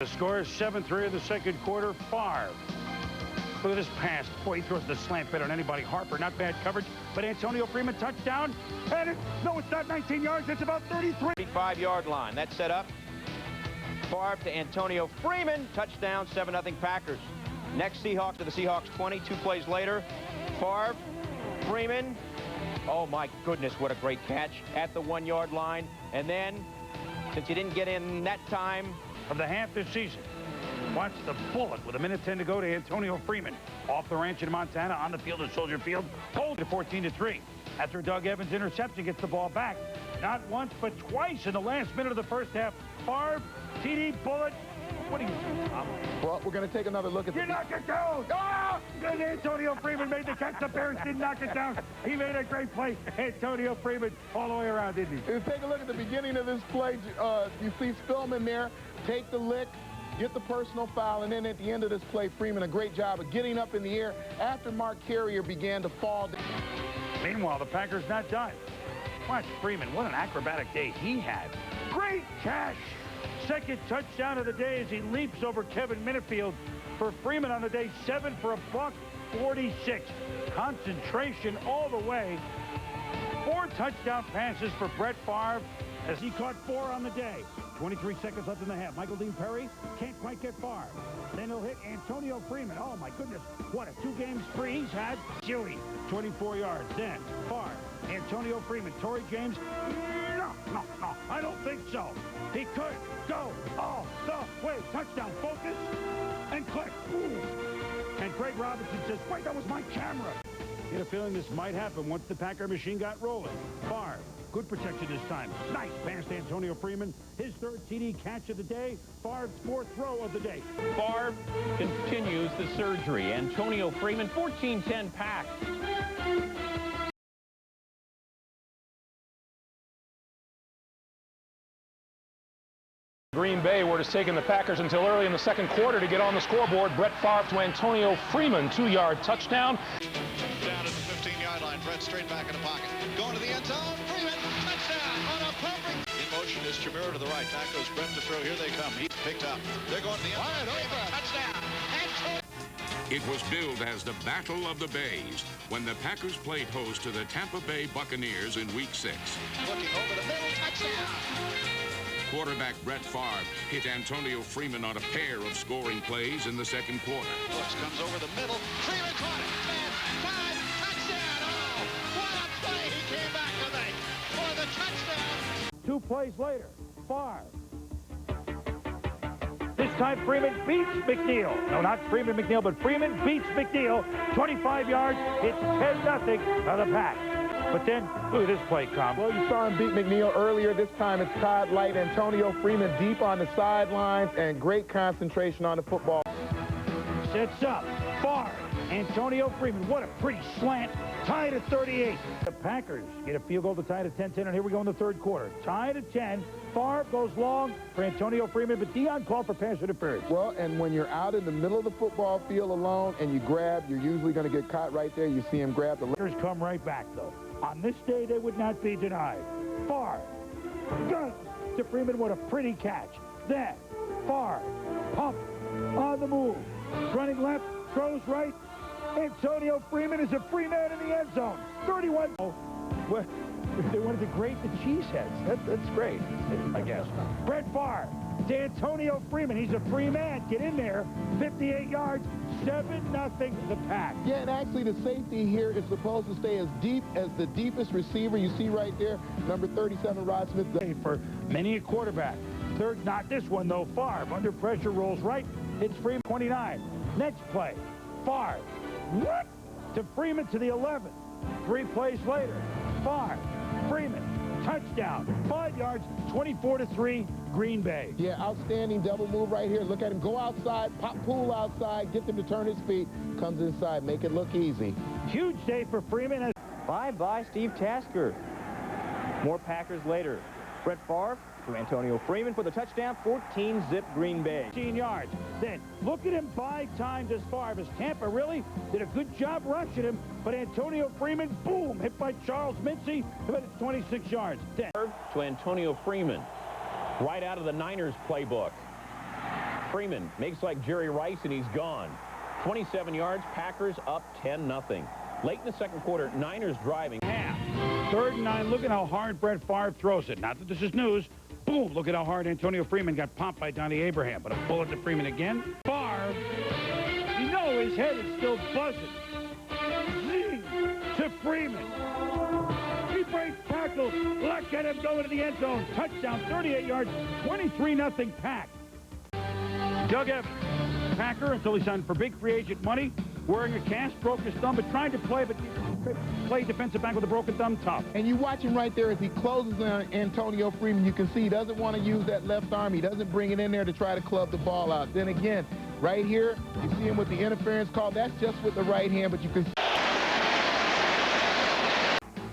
The score is 7-3 in the second quarter. Favre. Look at this pass. Boy, he throws the slant bet on anybody. Harper, not bad coverage. But Antonio Freeman, touchdown. And no, it's not 19 yards. It's about 33. 35-yard line. That's set up. Favre to Antonio Freeman. Touchdown, 7-0 Packers. Next Seahawks to the Seahawks 20. 2 plays later. Favre, Freeman. Oh, my goodness, what a great catch at the 1-yard line. And then, since he didn't get in that time, of the half this season. Watch the bullet with 1:10 to go to Antonio Freeman. Off the ranch in Montana, on the field at Soldier Field. Hold to 14-3. After Doug Evans' interception, gets the ball back. Not once, but twice in the last minute of the first half. Favre, TD, bullet. What are you doing, Tom? Well, we're going to take another look at You knock it down! Ah! And Antonio Freeman made the catch. The Bears didn't knock it down. He made a great play. Antonio Freeman all the way around, didn't he? Take a look at the beginning of this play. You see Spillman there. Take the lick, get the personal foul, and then at the end of this play, Freeman, a great job of getting up in the air after Mark Carrier began to fall. Meanwhile, the Packers not done. Watch Freeman. What an acrobatic day he had. Great catch. Second touchdown of the day as he leaps over Kevin Minifield. For Freeman on the day, 7 for $146. Concentration all the way. 4 touchdown passes for Brett Favre as he caught 4 on the day. 23 seconds left in the half. Michael Dean Perry can't quite get Favre. Then he'll hit Antonio Freeman. Oh, my goodness. What a 2-game spree he's had. Huey, 24 yards. Then Favre, Antonio Freeman, Torrey James. No, I don't think so. He could go all the way. Touchdown, focus, and click. Ooh. And Craig Robinson says, wait, that was my camera. Get a feeling this might happen once the Packer machine got rolling. Favre, good protection this time. Nice pass to Antonio Freeman. His 3rd TD catch of the day. Favre's 4th throw of the day. Favre continues the surgery. Antonio Freeman, 14-10 Pack. Green Bay, where it's taken the Packers until early in the second quarter to get on the scoreboard. Brett Favre to Antonio Freeman, 2-yard touchdown. Down at the 15-yard line. Brett straight back in the pocket. Going to the end zone. Freeman, touchdown on a perfect. In motion is Chimera to the right. Back goes Brett to throw. Here they come. He's picked up. They're going to the end zone. Freeman, touchdown. It was billed as the Battle of the Bays when the Packers played host to the Tampa Bay Buccaneers in Week 6. Looking over the middle. Touchdown. Quarterback Brett Favre hit Antonio Freeman on a pair of scoring plays in the second quarter. Looks, comes over the middle. Freeman caught it. 10, 5, touchdown. Oh, what a play he came back to make for the touchdown. 2 plays later, Favre. This time Freeman beats McNeil. No, not Freeman McNeil, but Freeman beats McNeil. 25 yards. It's 10-0 of the Pack. But then, look at this play, Tom. Well, you saw him beat McNeil earlier. This time it's Todd Light, Antonio Freeman deep on the sidelines, and great concentration on the football. Sets up. Favre. Antonio Freeman. What a pretty slant. Tied at 38. The Packers get a field goal to tie it at 10-10, and here we go in the third quarter. Tied at 10. Favre goes long for Antonio Freeman, but Dion called for pass interference. Well, and when you're out in the middle of the football field alone and you grab, you're usually going to get caught right there. You see him grab the... Packers come right back, though. On this day, they would not be denied. Favre. Gun to Freeman. What a pretty catch. Then, Favre. Pump. On the move. Running left. Throws right. Antonio Freeman is a free man in the end zone. 31. Oh, well, they wanted to grate the cheeseheads. That's great, I guess. Brett Favre to Antonio Freeman. He's a free man. Get in there. 58 yards. 7-0 the Pack. Yeah, and actually the safety here is supposed to stay as deep as the deepest receiver. You see right there, number 37, Rod Smith. For many a quarterback. Third, not this one, though. Favre under pressure rolls right. It's Freeman, 29. Next play. Favre. What? To Freeman to the 11. 3 plays later. Favre. Freeman. Touchdown. 5 yards. 24-3. Green Bay. Yeah, outstanding double move right here. Look at him go outside, pop pool outside, get him to turn his feet, comes inside, make it look easy. Huge day for Freeman. Bye-bye, Steve Tasker. More Packers later. Brett Favre to Antonio Freeman for the touchdown. 14-zip Green Bay. 15 yards. Then look at him buy time as Favre. As Tampa really did a good job rushing him, but Antonio Freeman, boom, hit by Charles Mincy, but it's 26 yards. Then To Antonio Freeman, right out of the Niners playbook. Freeman makes like Jerry Rice, and he's gone. 27 yards, Packers up 10-0. Late in the second quarter, Niners driving. Half. 3rd and 9. Look at how hard Brett Favre throws it. Not that this is news. Boom. Look at how hard Antonio Freeman got popped by Donnie Abraham. But a bullet to Freeman again. Favre. You know his head is still buzzing. Zing to Freeman. He breaks tackle. Look at him go into the end zone. Touchdown, 38 yards, 23-0 Pack. Doug Evans, Packer until he signed for big free agent money, wearing a cast, broke his thumb, but trying to play defensive back with a broken thumb, tough. And you watch him right there as he closes on Antonio Freeman. You can see he doesn't want to use that left arm. He doesn't bring it in there to try to club the ball out. Then again, right here, you see him with the interference call. That's just with the right hand, but you can see.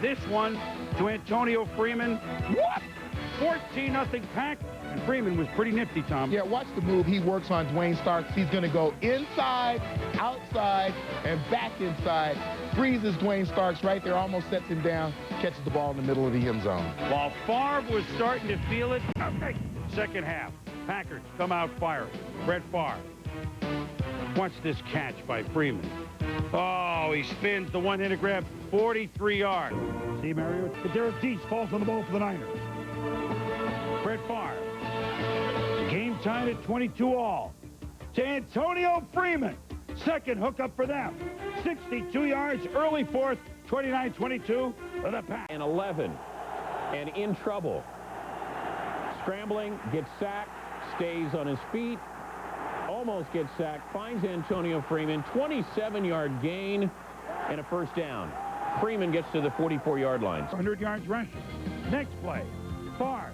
This one to Antonio Freeman. What? 14-0 Pack. And Freeman was pretty nifty, Tom. Yeah, watch the move he works on Dwayne Starks. He's going to go inside, outside, and back inside. Freezes Dwayne Starks right there, almost sets him down, catches the ball in the middle of the end zone. While Favre was starting to feel it. Okay. Second half. Packers come out firing. Brett Favre. Watch this catch by Freeman. Oh, he spins the one-handed grab, 43 yards. See, Mario? Derek Deese falls on the ball for the Niners. Brett Favre. Game time at 22-all. To Antonio Freeman. Second hookup for them. 62 yards, early fourth, 29-22 for the Pack. And 11. And in trouble. Scrambling, gets sacked, stays on his feet. Almost gets sacked, finds Antonio Freeman. 27-yard gain and a first down. Freeman gets to the 44-yard line. 100 yards rushing. Next play. Favre.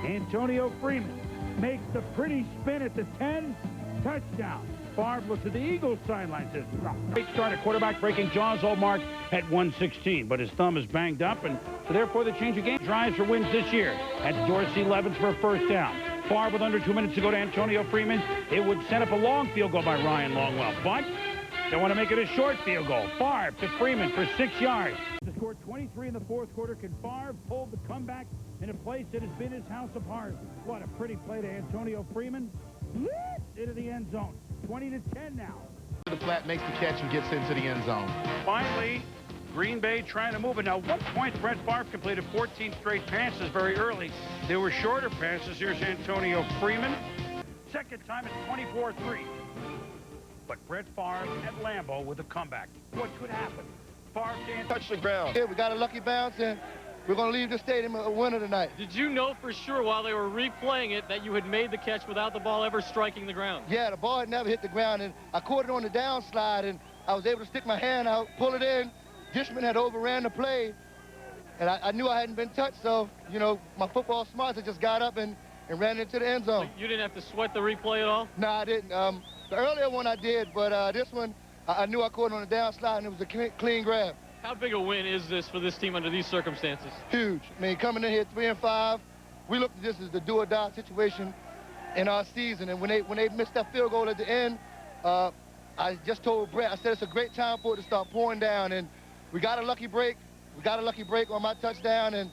Antonio Freeman makes the pretty spin at the 10. Touchdown. Favre looks at the Eagles sideline, says, great start at quarterback, breaking Jaws' old mark at 116, but his thumb is banged up, and so therefore the change of game drives for wins this year. At Dorsey Levens for a first down. Favre with under 2 minutes to go to Antonio Freeman. It would set up a long field goal by Ryan Longwell, but they want to make it a short field goal. Favre to Freeman for 6 yards. To score 23 in the fourth quarter, can Favre hold the comeback in a place that has been his house of horrors? What a pretty play to Antonio Freeman. Into the end zone. 20-10 now. The flat makes the catch and gets into the end zone. Finally, Green Bay trying to move it. Now, 1 point, Brett Favre completed 14 straight passes very early. There were shorter passes. Here's Antonio Freeman. Second time it's 24-3. But Brett Favre at Lambeau with a comeback. What could happen? Favre can't touch the ground. Yeah, we got a lucky bounce, and we're going to leave the stadium a winner tonight. Did you know for sure while they were replaying it that you had made the catch without the ball ever striking the ground? Yeah, the ball had never hit the ground, and I caught it on the downslide, and I was able to stick my hand out, pull it in. Dishman had overran the play, and I knew I hadn't been touched, so, you know, my football smarts, I just got up and ran into the end zone. So you didn't have to sweat the replay at all? No, I didn't. The earlier one I did, but this one, I knew I caught it on the downslide, and it was a clean grab. How big a win is this for this team under these circumstances? Huge. I mean, coming in here 3-5, we looked at this as the do-or-die situation in our season. And when they missed that field goal at the end, I just told Brett, I said it's a great time for it to start pouring down. And we got a lucky break. We got a lucky break on my touchdown. And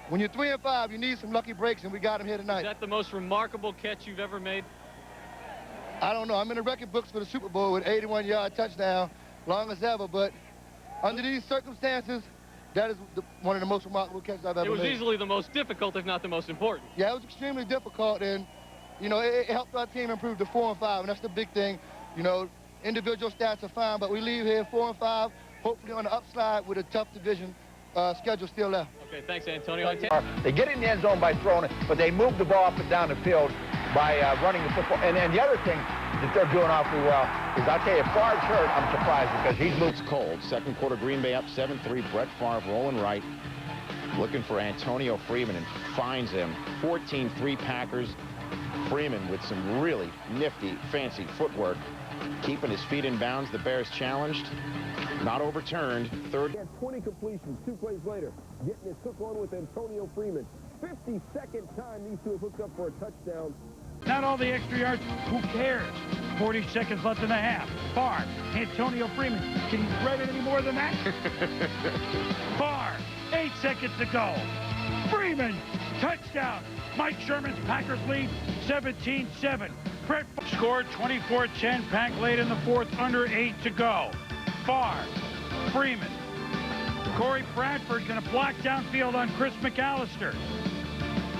when you're 3-5, you need some lucky breaks, and we got them here tonight. Is that the most remarkable catch you've ever made? I don't know. I'm in the record books for the Super Bowl with 81-yard touchdown, long as ever. But under these circumstances, that is one of the most remarkable catches I've ever made. It was easily the most difficult, if not the most important. Yeah, it was extremely difficult, and, you know, it helped our team improve to 4-5, and that's the big thing. You know, individual stats are fine, but we leave here 4-5, hopefully on the upside with a tough division schedule still left. Okay, thanks, Antonio. They get in the end zone by throwing it, but they move the ball up and down the field by running the football. And the other thing that they're doing awfully well is, I'll tell you, Favre's hurt, I'm surprised, because he's moved cold. Second quarter, Green Bay up 7-3. Brett Favre rolling right, looking for Antonio Freeman, and finds him. 14-3 Packers. Freeman with some really nifty, fancy footwork, keeping his feet in bounds. The Bears challenged, not overturned. Third. 20 completions 2 plays later, getting his hook on with Antonio Freeman. 52nd time these two have hooked up for a touchdown. Not all the extra yards. Who cares? 40 seconds left in the half. Favre, Antonio Freeman. Can he thread it any more than that? Favre, 8 seconds to go. Freeman Touchdown. Mike Sherman's Packers lead 17-7. Brett scored 24-10. Pack late in the fourth, under 8 to go. Favre, Freeman. Corey Bradford going to block downfield on Chris McAllister.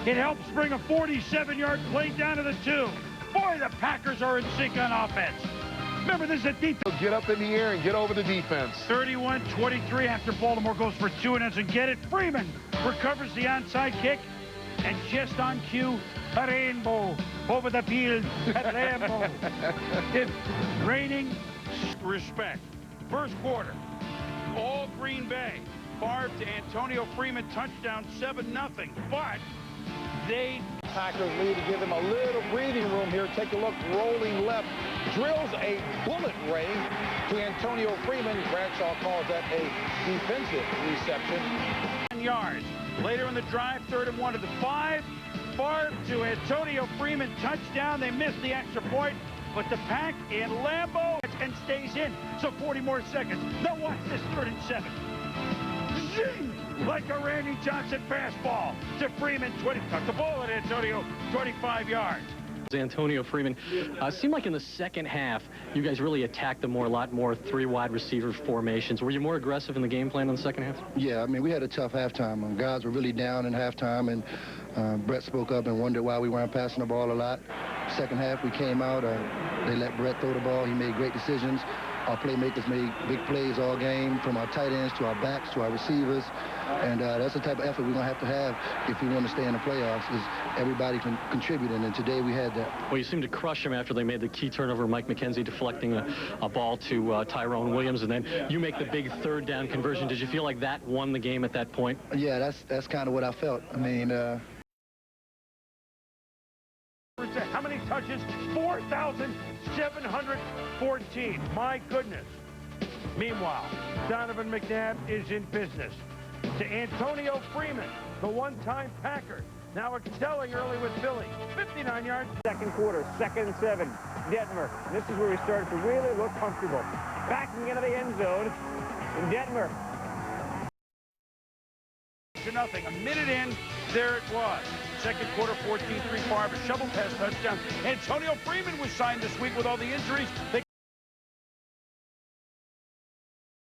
It helps bring a 47-yard play down to the 2. Boy, the Packers are in sync on offense. Remember, this is a defense. Get up in the air and get over the defense. 31-23 after Baltimore goes for 2 and doesn't get it. Freeman recovers the onside kick. And just on cue, a rainbow over the field at Lambeau. It's raining respect. First quarter, all Green Bay. Favre to Antonio Freeman, touchdown, 7-0. But they... Packers lead to give them a little breathing room here. Take a look, rolling left, drills a bullet ray to Antonio Freeman. Bradshaw calls that a defensive reception. 10 yards. Later in the drive, 3rd and 1 to the 5. Favre to Antonio Freeman, touchdown. They missed the extra point, but the Pack in Lambeau and stays in. So 40 more seconds. Now watch this 3rd and 7. Zing! Like a Randy Johnson fastball to Freeman, 20. Tuck the ball at Antonio, 25 yards. Antonio Freeman, seemed like in the second half, you guys really attacked them more, a lot more 3 wide receiver formations. Were you more aggressive in the game plan in the second half? Yeah, I mean, we had a tough halftime. Guys were really down in halftime, and Brett spoke up and wondered why we weren't passing the ball a lot. Second half, we came out. They let Brett throw the ball. He made great decisions. Our playmakers made big plays all game, from our tight ends to our backs to our receivers. And that's the type of effort we're going to have if we want to stay in the playoffs, is everybody contributing. And today we had that. Well, you seemed to crush them after they made the key turnover, Mike McKenzie deflecting a ball to Tyrone Williams, and then you make the big 3rd down conversion. Did you feel like that won the game at that point? Yeah, that's kind of what I felt. I mean... How many touches? 4,714. My goodness. Meanwhile, Donovan McNabb is in business. To Antonio Freeman, the one-time Packer. Now excelling early with Philly. 59 yards. Second quarter, 2nd and 7. Detmer. This is where we started to really look comfortable. Backing into the end zone. And Detmer. To nothing. A minute in, there it was. Second quarter, 14-3 Favre, a shovel pass touchdown. Antonio Freeman was signed this week with all the injuries.